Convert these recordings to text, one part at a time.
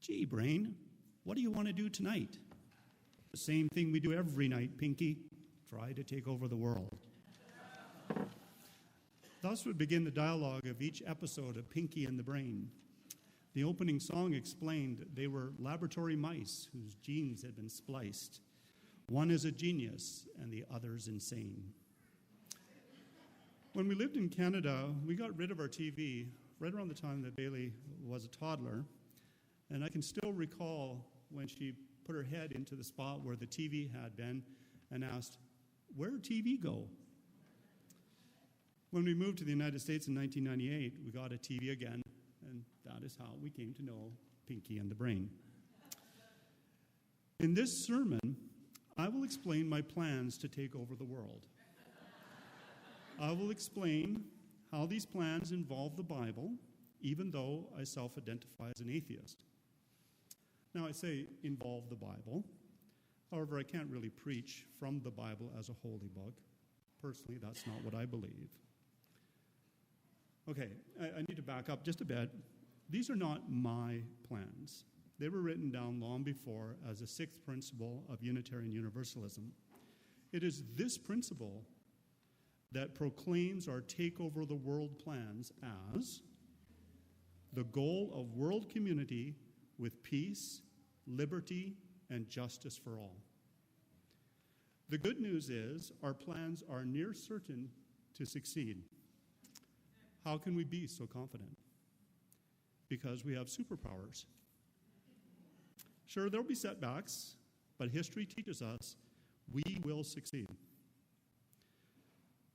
Gee, Brain, what do you want to do tonight? The same thing we do every night, Pinky. Try to take over the world. Thus would begin the dialogue of each episode of Pinky and the Brain. The opening song explained they were laboratory mice whose genes had been spliced. One is a genius and the other's insane. When we lived in Canada, we got rid of our TV right around the time that Bailey was a toddler. And I can still recall when she put her head into the spot where the TV had been and asked, "Where'd TV go?" When we moved to the United States in 1998, we got a TV again, and that is how we came to know Pinky and the Brain. In this sermon, I will explain my plans to take over the world. I will explain how these plans involve the Bible, even though I self-identify as an atheist. Now, I say involve the Bible. However, I can't really preach from the Bible as a holy book. Personally, that's not what I believe. Okay, I need to back up just a bit. These are not my plans. They were written down long before as a sixth principle of Unitarian Universalism. It is this principle that proclaims our take over the world plans as the goal of world community with peace, liberty, and justice for all. The good news is our plans are near certain to succeed. How can we be so confident? Because we have superpowers. Sure, there will be setbacks, but history teaches us we will succeed.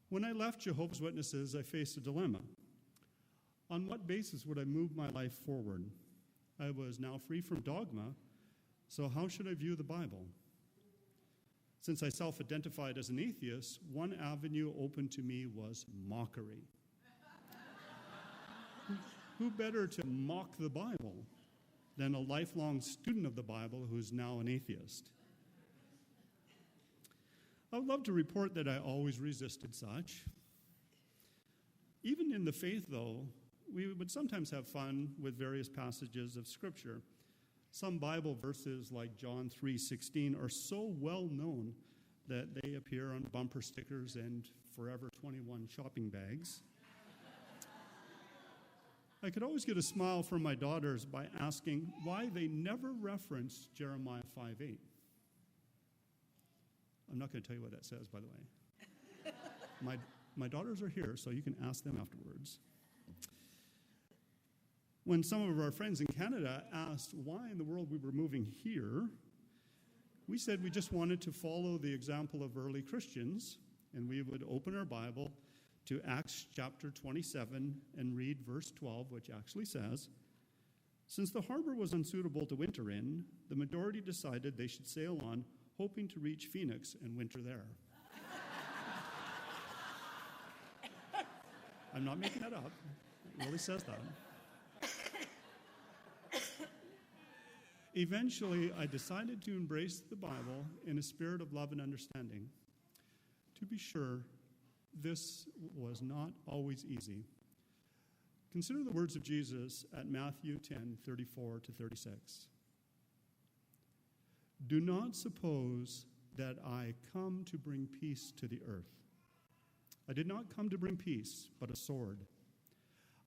When I left Jehovah's Witnesses, I faced a dilemma. On what basis would I move my life forward? I was now free from dogma, so how should I view the Bible? Since I self-identified as an atheist, one avenue open to me was mockery. Who better to mock the Bible than a lifelong student of the Bible who's now an atheist? I would love to report that I always resisted such. Even in the faith, though, we would sometimes have fun with various passages of Scripture. Some Bible verses like John 3:16 are so well known that they appear on bumper stickers and Forever 21 shopping bags. I could always get a smile from my daughters by asking why they never reference Jeremiah 5:8. I'm not going to tell you what that says, by the way. My daughters are here, so you can ask them afterwards. When some of our friends in Canada asked why in the world we were moving here, we said we just wanted to follow the example of early Christians, and we would open our Bible to Acts chapter 27 and read verse 12, which actually says, "Since the harbor was unsuitable to winter in, the majority decided they should sail on, hoping to reach Phoenix and winter there." I'm not making that up. It really says that. Eventually, I decided to embrace the Bible in a spirit of love and understanding. To be sure, this was not always easy. Consider the words of Jesus at Matthew 10:34-36. "Do not suppose that I come to bring peace to the earth. I did not come to bring peace, but a sword.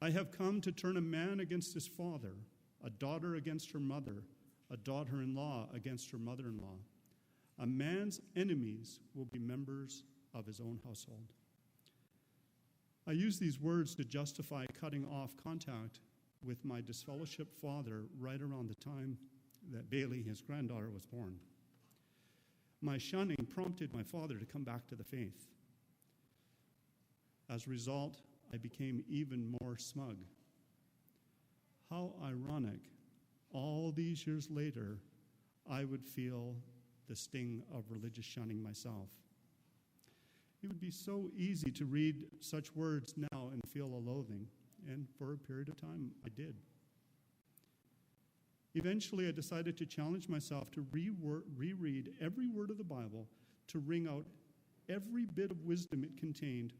I have come to turn a man against his father, a daughter against her mother, a daughter-in-law against her mother-in-law. A man's enemies will be members of his own household." I use these words to justify cutting off contact with my disfellowshipped father right around the time that Bailey, his granddaughter, was born. My shunning prompted my father to come back to the faith. As a result, I became even more smug. How ironic, all these years later, I would feel the sting of religious shunning myself. It would be so easy to read such words now and feel a loathing, and for a period of time, I did. Eventually, I decided to challenge myself to reread every word of the Bible, to wring out every bit of wisdom it contained,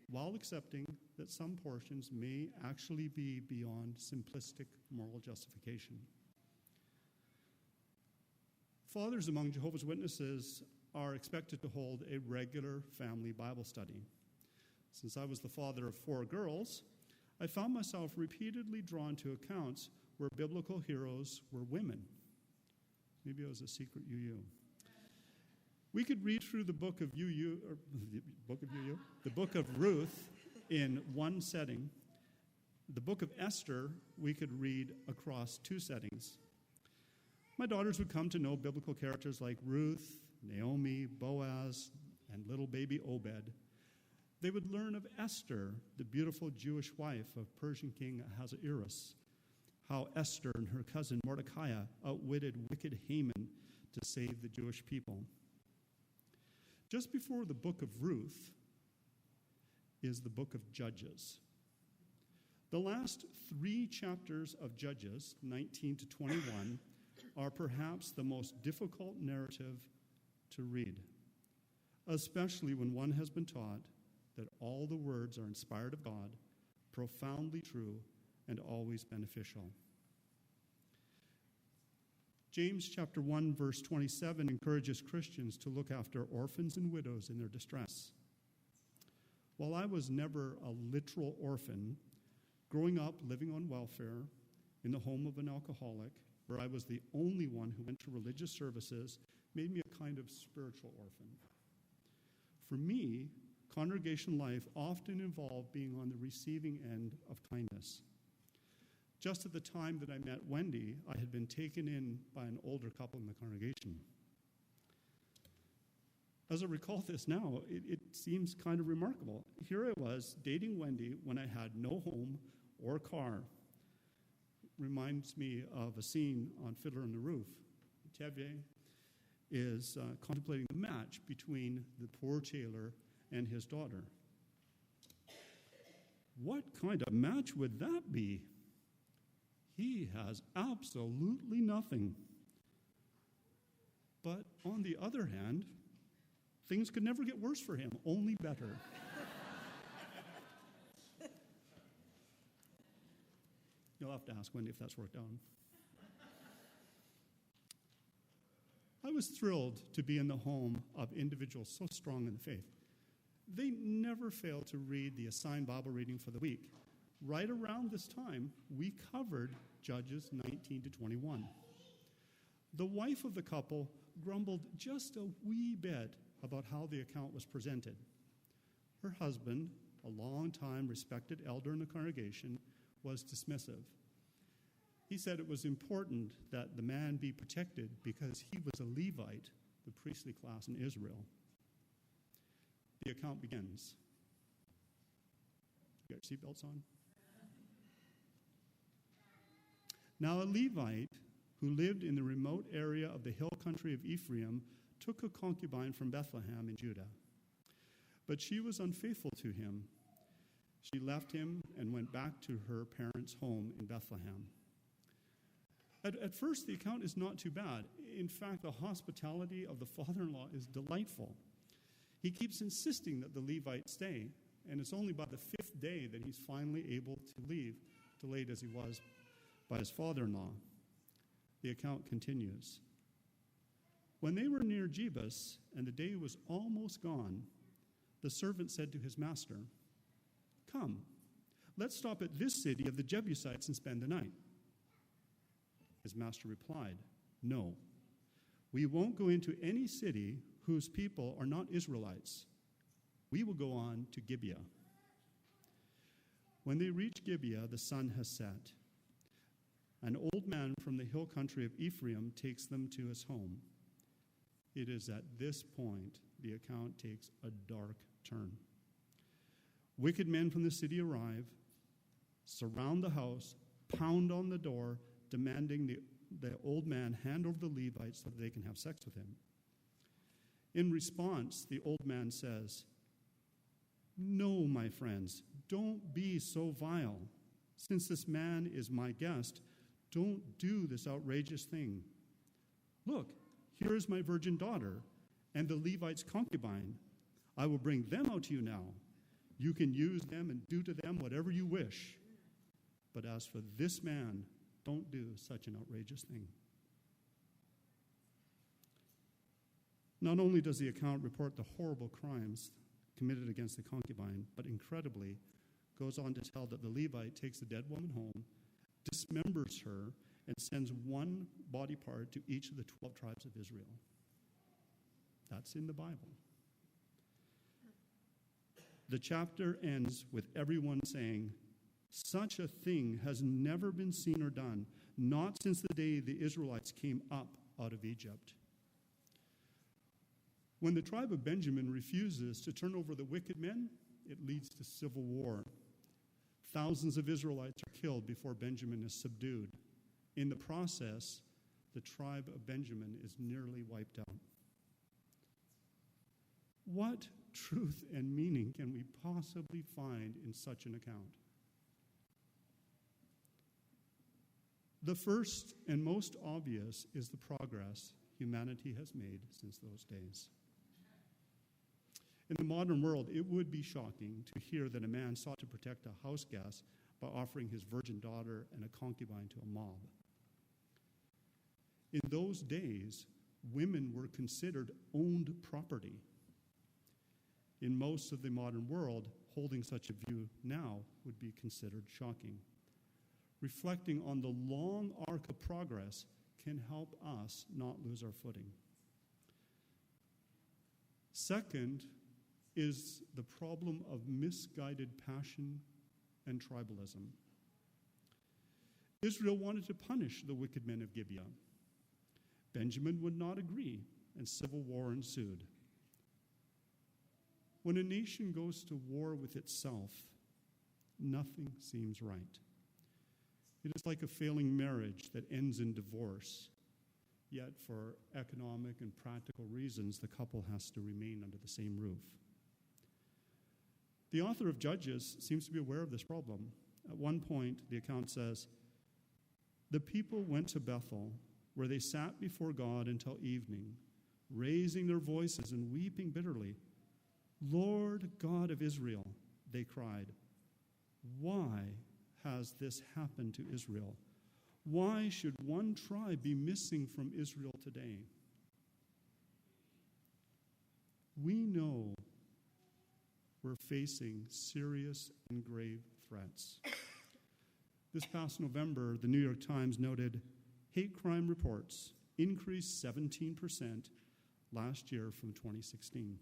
while accepting that some portions may actually be beyond simplistic moral justification. Fathers among Jehovah's Witnesses are expected to hold a regular family Bible study. Since I was the father of 4 girls, I found myself repeatedly drawn to accounts where biblical heroes were women. Maybe it was a secret UU. We could read through the book of the book of Ruth in one setting. The book of Esther we could read across 2 settings. My daughters would come to know biblical characters like Ruth, Naomi, Boaz, and little baby Obed. They would learn of Esther, the beautiful Jewish wife of Persian king Ahasuerus, how Esther and her cousin Mordecai outwitted wicked Haman to save the Jewish people. Just before the book of Ruth is the book of Judges. The last 3 chapters of Judges, 19 to 21, are perhaps the most difficult narrative to read, especially when one has been taught that all the words are inspired of God, profoundly true, and always beneficial. James chapter 1, verse 27 encourages Christians to look after orphans and widows in their distress. While I was never a literal orphan, growing up living on welfare in the home of an alcoholic, where I was the only one who went to religious services, made me a kind of spiritual orphan. For me, congregation life often involved being on the receiving end of kindness. Just at the time that I met Wendy, I had been taken in by an older couple in the congregation. As I recall this now, it seems kind of remarkable. Here I was, dating Wendy when I had no home or car. Reminds me of a scene on Fiddler on the Roof. Tevye is contemplating the match between the poor tailor and his daughter. What kind of match would that be? He has absolutely nothing. But on the other hand, things could never get worse for him, only better. You'll have to ask Wendy if that's worked out. I was thrilled to be in the home of individuals so strong in the faith. They never fail to read the assigned Bible reading for the week. Right around this time, we covered Judges 19 to 21. The wife of the couple grumbled just a wee bit about how the account was presented. Her husband, a long-time respected elder in the congregation, was dismissive. He said it was important that the man be protected because he was a Levite, the priestly class in Israel. The account begins. You got your seatbelts on? Now a Levite who lived in the remote area of the hill country of Ephraim took a concubine from Bethlehem in Judah. But she was unfaithful to him. She left him and went back to her parents' home in Bethlehem. At first, the account is not too bad. In fact, the hospitality of the father-in-law is delightful. He keeps insisting that the Levite stay, and it's only by the 5th day that he's finally able to leave, delayed as he was by his father-in-law. The account continues. When they were near Jebus, and the day was almost gone, the servant said to his master, "Come, let's stop at this city of the Jebusites and spend the night." His master replied, "No, we won't go into any city whose people are not Israelites. We will go on to Gibeah." When they reach Gibeah, the sun has set. An old man from the hill country of Ephraim takes them to his home. It is at this point the account takes a dark turn. Wicked men from the city arrive, surround the house, pound on the door, demanding the old man hand over the Levites so that they can have sex with him. In response, the old man says, "No, my friends, don't be so vile. Since this man is my guest, don't do this outrageous thing. Look, here is my virgin daughter and the Levite's concubine. I will bring them out to you now. You can use them and do to them whatever you wish. But as for this man, don't do such an outrageous thing." Not only does the account report the horrible crimes committed against the concubine, but incredibly goes on to tell that the Levite takes the dead woman home, dismembers her, and sends one body part to each of the 12 tribes of Israel. That's in the Bible. The chapter ends with everyone saying, "Such a thing has never been seen or done, not since the day the Israelites came up out of Egypt." When the tribe of Benjamin refuses to turn over the wicked men, it leads to civil war. Thousands of Israelites are killed before Benjamin is subdued. In the process, the tribe of Benjamin is nearly wiped out. What truth and meaning can we possibly find in such an account? The first and most obvious is the progress humanity has made since those days. In the modern world, it would be shocking to hear that a man sought to protect a house guest by offering his virgin daughter and a concubine to a mob. In those days, women were considered owned property. In most of the modern world, holding such a view now would be considered shocking. Reflecting on the long arc of progress can help us not lose our footing. Second is the problem of misguided passion and tribalism. Israel wanted to punish the wicked men of Gibeah. Benjamin would not agree, and civil war ensued. When a nation goes to war with itself, nothing seems right. It is like a failing marriage that ends in divorce. Yet, for economic and practical reasons, the couple has to remain under the same roof. The author of Judges seems to be aware of this problem. At one point, the account says, "The people went to Bethel, where they sat before God until evening, raising their voices and weeping bitterly. 'Lord God of Israel,' they cried, 'why has this happened to Israel? Why should one tribe be missing from Israel today?'" We know we're facing serious and grave threats. This past November, the New York Times noted hate crime reports increased 17% last year from 2016.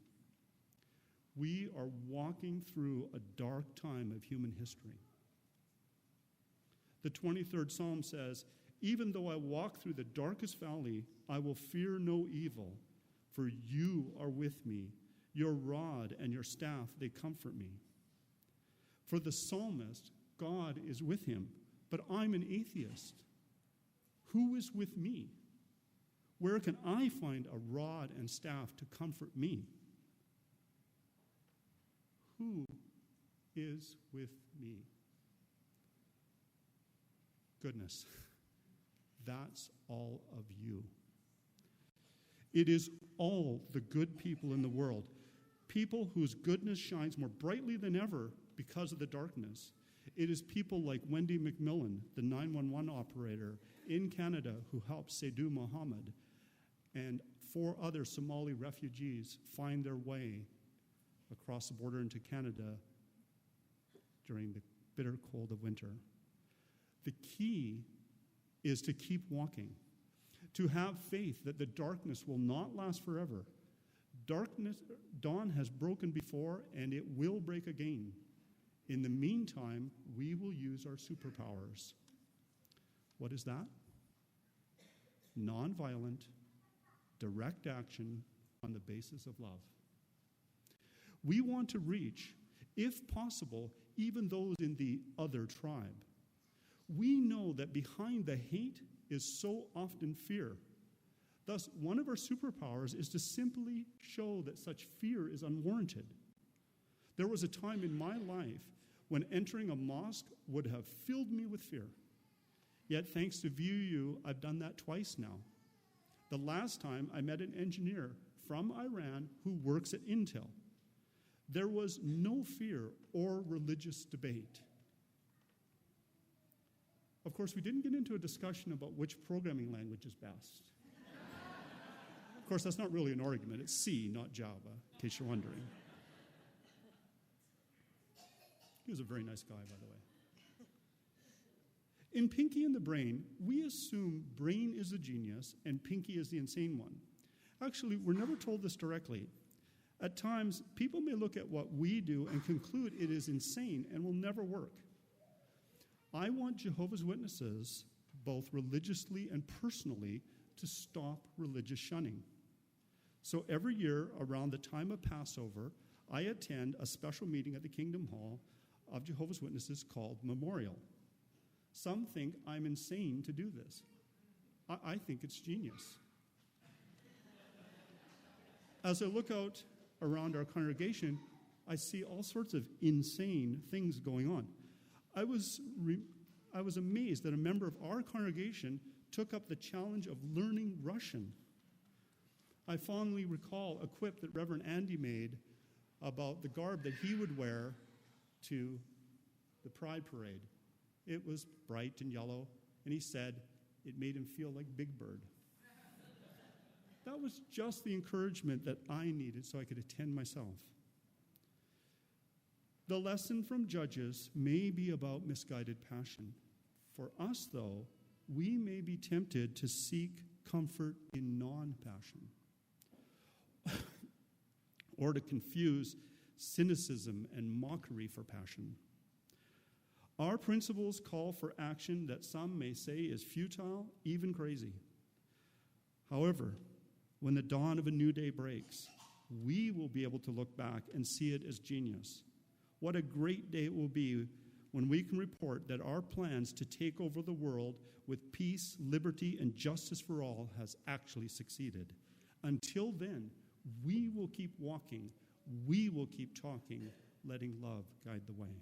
We are walking through a dark time of human history. The 23rd Psalm says, "Even though I walk through the darkest valley, I will fear no evil, for you are with me. Your rod and your staff, they comfort me." For the psalmist, God is with him, but I'm an atheist. Who is with me? Where can I find a rod and staff to comfort me? Who is with me? Goodness, that's all of you. It is all the good people in the world, people whose goodness shines more brightly than ever because of the darkness. It is people like Wendy McMillan, the 911 operator in Canada who helped Seydou Mohammed and 4 other Somali refugees find their way across the border into Canada during the bitter cold of winter. The key is to keep walking, to have faith that the darkness will not last forever. Dawn has broken before, and it will break again. In the meantime, we will use our superpowers. What is that? Nonviolent, direct action on the basis of love. We want to reach, if possible, even those in the other tribe. We know that behind the hate is so often fear. Thus, one of our superpowers is to simply show that such fear is unwarranted. There was a time in my life when entering a mosque would have filled me with fear. Yet, thanks to VUU, I've done that twice now. The last time I met an engineer from Iran who works at Intel. There was no fear or religious debate. Of course, we didn't get into a discussion about which programming language is best. Of course, that's not really an argument. It's C, not Java, in case you're wondering. He was a very nice guy, by the way. In Pinky and the Brain, we assume Brain is the genius and Pinky is the insane one. Actually, we're never told this directly. At times, people may look at what we do and conclude it is insane and will never work. I want Jehovah's Witnesses, both religiously and personally, to stop religious shunning. So every year, around the time of Passover, I attend a special meeting at the Kingdom Hall of Jehovah's Witnesses called Memorial. Some think I'm insane to do this. I think it's genius. As I look out around our congregation, I see all sorts of insane things going on. I was amazed that a member of our congregation took up the challenge of learning Russian. I fondly recall a quip that Reverend Andy made about the garb that he would wear to the Pride Parade. It was bright and yellow, and he said it made him feel like Big Bird. That was just the encouragement that I needed so I could attend myself. The lesson from Judges may be about misguided passion. For us, though, we may be tempted to seek comfort in non-passion or to confuse cynicism and mockery for passion. Our principles call for action that some may say is futile, even crazy. However, when the dawn of a new day breaks, we will be able to look back and see it as genius. What a great day it will be when we can report that our plans to take over the world with peace, liberty, and justice for all has actually succeeded. Until then, we will keep walking, we will keep talking, letting love guide the way.